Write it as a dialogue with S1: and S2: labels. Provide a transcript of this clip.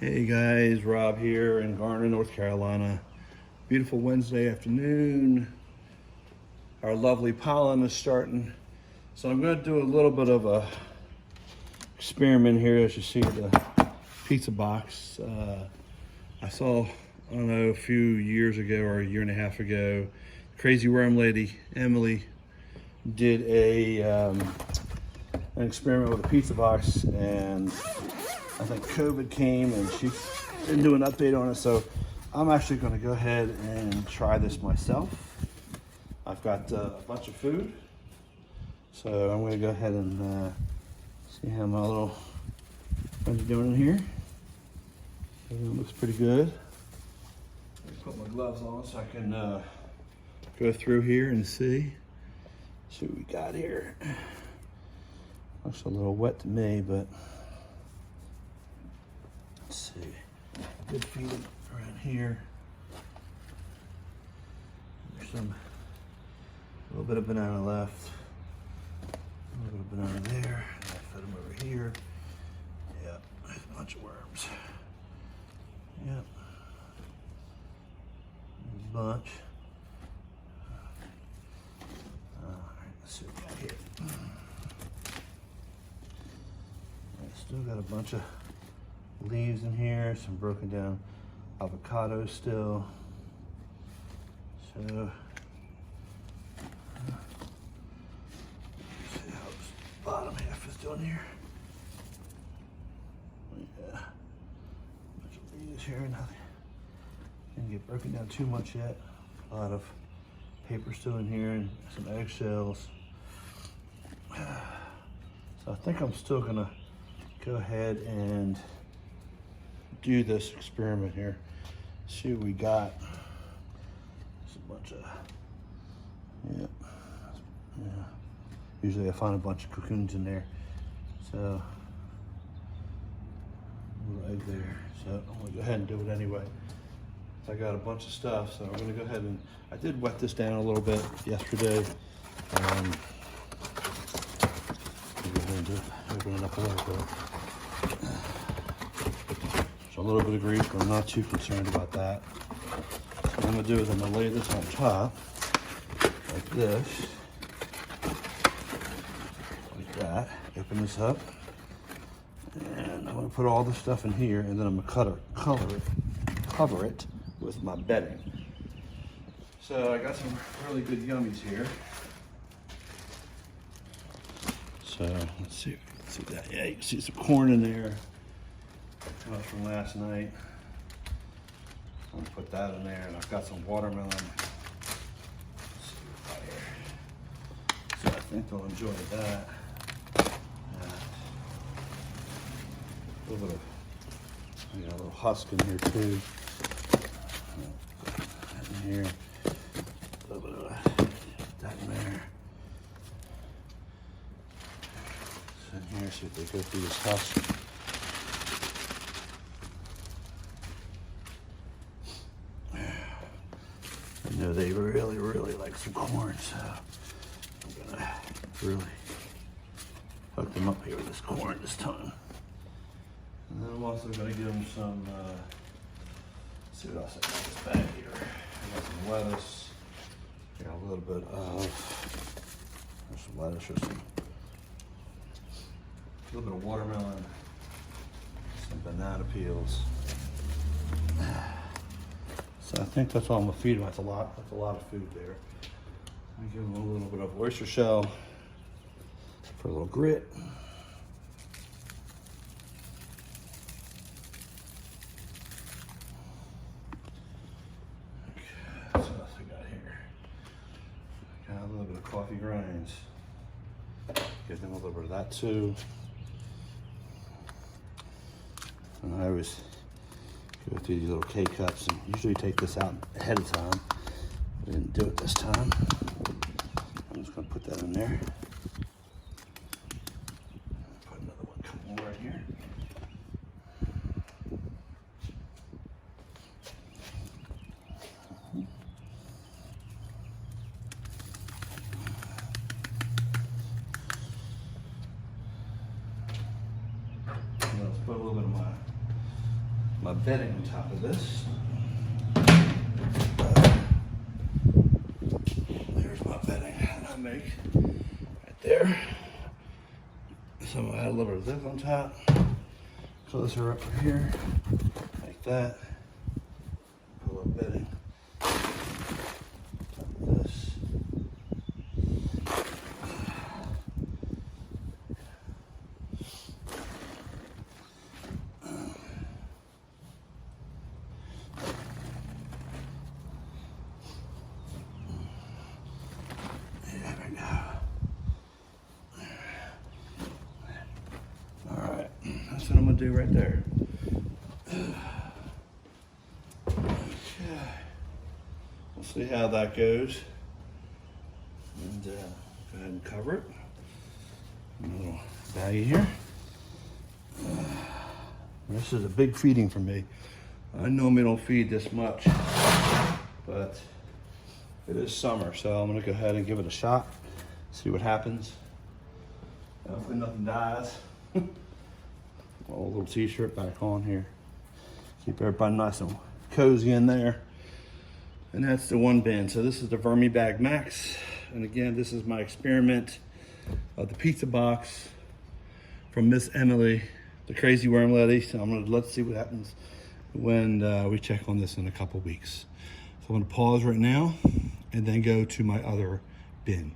S1: Hey guys, Rob here in Garner, North Carolina. Beautiful Wednesday afternoon. Our lovely pollen is starting. So I'm going to do a little bit of a experiment here. As you see the pizza box. I saw, I don't know, a few years ago or a year and a half ago, crazy worm lady, Emily, did an experiment with a pizza box, and I think COVID came and she didn't do an update on it, so I'm actually going to go ahead and try this myself. I've got a bunch of food, so I'm going to go ahead and see how my little friends are doing in here. Everything looks pretty good. Put my gloves on so I can go through here and see what we got here. Looks a little wet to me, but let's see. Good feeding around here. There's a little bit of banana left. A little bit of banana there. And I fed them over here. Yep, there's a bunch of worms. Yep. There's a bunch. Alright, let's see what we got here. Still got a bunch of leaves in here, some broken down avocados still. So, let's see how this bottom half is doing here. Yeah, bunch of leaves here. Nothing didn't get broken down too much yet. A lot of paper still in here and some eggshells. So I think I'm still gonna go ahead and do this experiment here. See what we got. There's a bunch of, yeah. Usually I find a bunch of cocoons in there. So, a little egg there. So I'm gonna go ahead and do it anyway. I got a bunch of stuff, so I'm gonna go ahead and, I did wet this down a little bit yesterday. Go ahead and open it up a little bit. So a little bit of grease, but I'm not too concerned about that. So what I'm gonna do is I'm gonna lay this on top, like this, like that. Open this up, and I'm gonna put all the stuff in here, and then I'm gonna cover it with my bedding. So I got some really good yummies here. So let's see that. Yeah, you can see some corn in there. That was from last night. I'm gonna put that in there, and I've got some watermelon. Let's see what's got here. So I think they'll enjoy that. A little bit of, I got a little husk in here too. That in here. A little bit of that in there. So in here, see if they go through this husk. I know they really, really like some corn, so I'm gonna really hook them up here with this corn this time. And then I'm also gonna give them some, let's see what else I got in this bag here. I got some lettuce. I got a little bit of, there's some lettuce or some, a little bit of watermelon, some banana peels. So I think that's all I'm gonna feed them. That's a lot of food there. I give them a little bit of oyster shell for a little grit. Okay, what else I got here? I got a little bit of coffee grinds. Give them a little bit of that too. And I always go through these little K-cups and usually take this out ahead of time. I didn't do it this time. I'm just gonna put that in there. Put another one couple more right here. Let's put a little bit of my my bedding on top of this. There's my bedding that I make right there. So I'm gonna add a little bit of this on top. Close her up from here, like that. Pull up bedding. This. There we go. All right, that's what I'm gonna do right there. We'll see how that goes. And go ahead and cover it. A little baggie here. This is a big feeding for me. I normally don't feed this much, but it is summer, so I'm gonna go ahead and give it a shot, see what happens. Hopefully nothing dies. A little t-shirt back on here. Keep everybody nice and cozy in there. And that's the one bin. So this is the Vermibag Max. And again, this is my experiment of the pizza box from Miss Emily, the crazy worm lady. So let's see what happens when we check on this in a couple weeks. So I'm gonna pause right now and then go to my other bin.